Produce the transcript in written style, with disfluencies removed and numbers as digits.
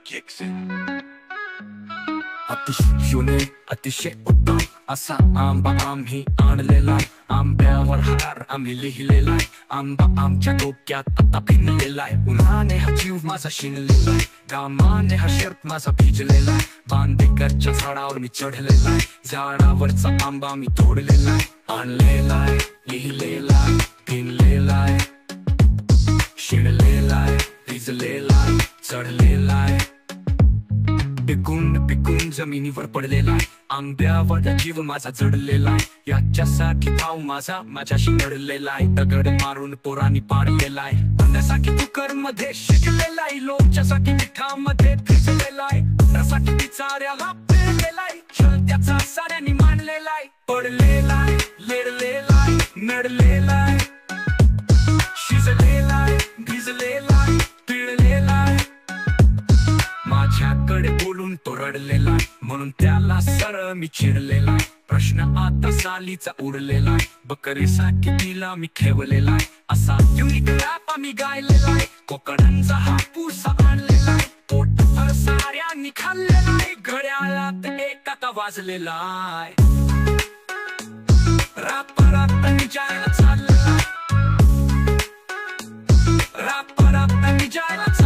kicks in. अतिशयोने अतिशय उत्तम असा आंबा आम्ही आणलेला, आंब्यावर हार आम्ही लिहिलेला, आंबा आमच्या डोक्यात आता भिनलेलाय. उन्हाने हा जीव माझा शिनलेलाय, घामाने हा शर्ट माझा भिजलेलाय, बांदेकरच्या झाडावर मी चढलेलाय, झाडावरचा आंबा मी तोडलेलाय, आणलेलाय, लिहिलेलाय, भिनलेलाय, शिणलेलाय, भिजलेलाय, चढलेलाय. पिकून पिकून जमिनीवर पडलेला, आंब्यावर जीव माझा जडलेला, याच्यासाठी भाव माझा माझ्याशी लढलेलाय, दगड मारून पोरांनी पाडलेलाय, अन्नासाठी कुकर मध्ये शिजलेलाय, लोणच्यासाठी मिठामध्ये भिजलेलाय, रसासाठी बिचाऱ्याला पेरलेलाय, त्याचा साऱ्यांनी मानलेलाय, पडलेलाय, लेडलेलाय, नडलेलाय, शिजलेलाय, भिजलेलाय, पिळलेलाय. माझ्याकडे बोलून तो रडलेला, म्हणून त्याला सरळ मी चिरलेला, प्रश्न आता सालीचा उडलेला, बकरीसाठी तिला मी ठेवलेला, असा युनिक रॅप आम्ही गायलेला, कोकणांचा हापूस आणलेला, पोटभर साऱ्यांनी खाल्लेला, घड्याळात एक आता वाजलेला, राप निजायला चाललेला, राप निजायला चाललेला.